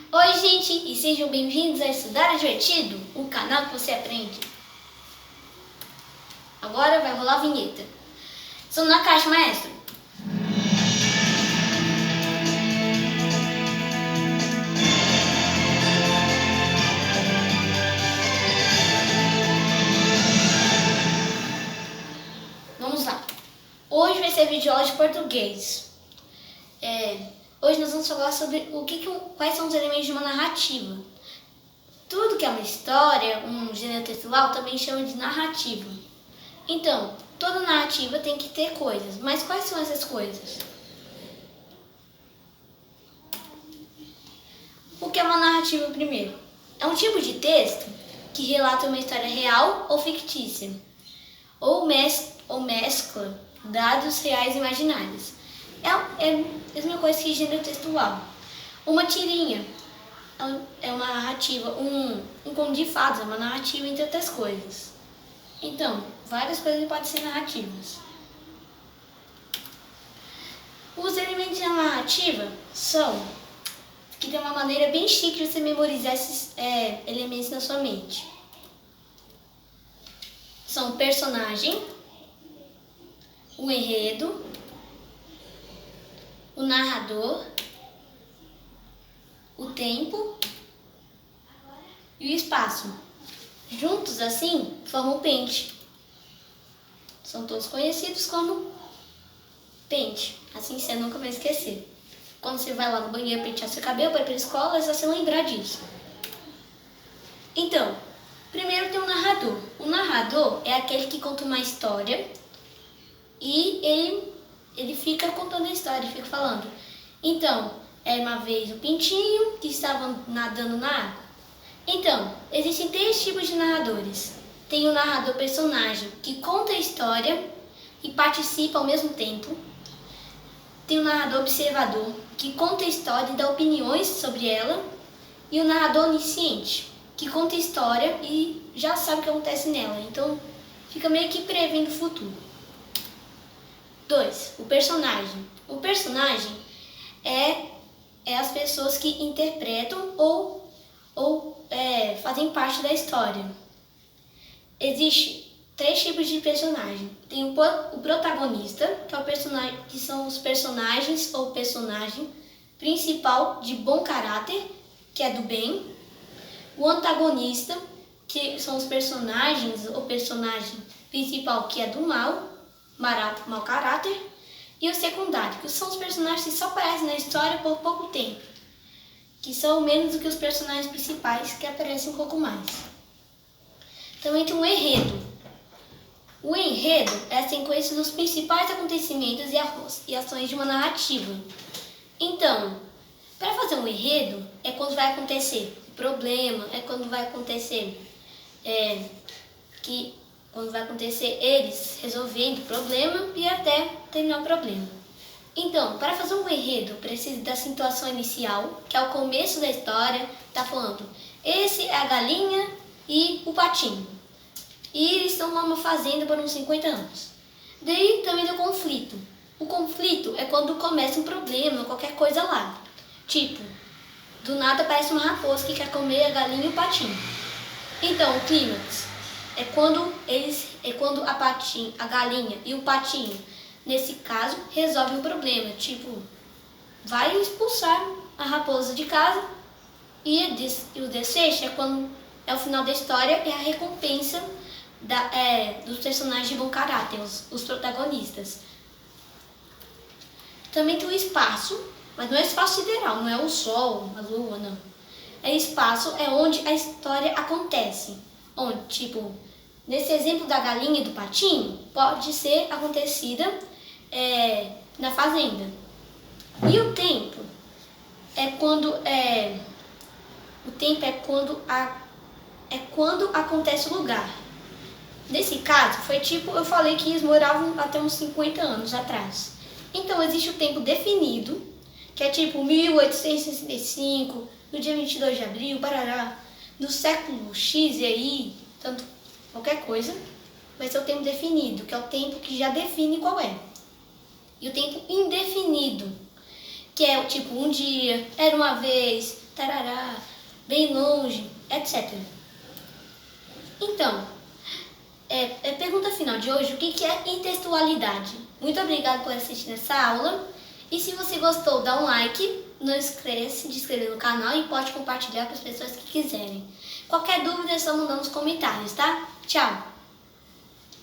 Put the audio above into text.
Oi, gente, e sejam bem-vindos a Estudar é Divertido, o canal que você aprende. Agora vai rolar a vinheta. Som na caixa, maestro. Vamos lá. Hoje vai ser vídeo aula de português. Hoje nós vamos falar sobre quais são os elementos de uma narrativa. Tudo que é uma história, um gênero textual, também chama de narrativa. Então, toda narrativa tem que ter coisas, mas quais são essas coisas? O que é uma narrativa primeiro? É um tipo de texto que relata uma história real ou fictícia, ou mescla dados reais e imaginários. É a mesma coisa que gênero textual. Uma tirinha é uma narrativa, um conto de fadas é uma narrativa, entre outras coisas. Então, várias coisas podem ser narrativas. Os elementos da narrativa são que tem uma maneira bem chique de você memorizar esses elementos na sua mente. São o personagem, o enredo, o narrador, o tempo e o espaço. Juntos, assim, formam o pente. São todos conhecidos como pente. Assim você nunca vai esquecer. Quando você vai lá no banheiro pentear seu cabelo para ir para a escola, é só você lembrar disso. Então, primeiro tem o narrador. O narrador é aquele que conta uma história e ele fica contando a história, ele fica falando. Então, era uma vez um pintinho que estava nadando na água. Então, existem três tipos de narradores. Tem o narrador personagem, que conta a história e participa ao mesmo tempo. Tem o narrador observador, que conta a história e dá opiniões sobre ela. E o narrador onisciente, que conta a história e já sabe o que acontece nela. Então, fica meio que prevendo o futuro. 2. O personagem. O personagem é as pessoas que interpretam ou fazem parte da história. Existem três tipos de personagem. Tem o protagonista, que são os personagens ou personagem principal de bom caráter, que é do bem. O antagonista, que são os personagens ou personagem principal, que é do mal, mau caráter. E o secundário, que são os personagens que só aparecem na história por pouco tempo, que são menos do que os personagens principais, que aparecem um pouco mais. Também tem o enredo. O enredo é a sequência dos principais acontecimentos e ações de uma narrativa. Então, para fazer um enredo, é quando vai acontecer problema, é quando vai acontecer eles resolvendo o problema e até terminar o problema. Então, para fazer um enredo, precisa da situação inicial, que é o começo da história, tá falando, esse é a galinha e o patinho. E eles estão numa fazenda por uns 50 anos. Daí também tem o conflito. O conflito é quando começa um problema, qualquer coisa lá. Tipo, do nada aparece uma raposa que quer comer a galinha e o patinho. Então, o clímax é quando a galinha e o patinho, nesse caso, resolvem o problema. Tipo, vai expulsar a raposa de casa e o desfecho é quando é o final da história e a recompensa dos personagens de bom caráter, os protagonistas. Também tem o espaço, mas não é espaço sideral, não é o sol, a lua, não. Espaço é onde a história acontece. Onde, tipo, nesse exemplo da galinha e do patinho, pode ser acontecida na fazenda. E o tempo é quando acontece o lugar. Nesse caso, foi tipo, eu falei que eles moravam até uns 50 anos atrás. Então, existe o tempo definido, que é tipo 1865, no dia 22 de abril, barará, no século X e aí, tanto qualquer coisa, vai ser o tempo definido, que é o tempo que já define qual é. E o tempo indefinido, que é tipo um dia, era uma vez, tarará, bem longe, etc. Então, pergunta final de hoje, o que é intextualidade? Muito obrigada por assistir essa aula. E se você gostou, dá um like, não esquece de se inscrever no canal e pode compartilhar com as pessoas que quiserem. Qualquer dúvida é só mandar nos comentários, tá? Tchau!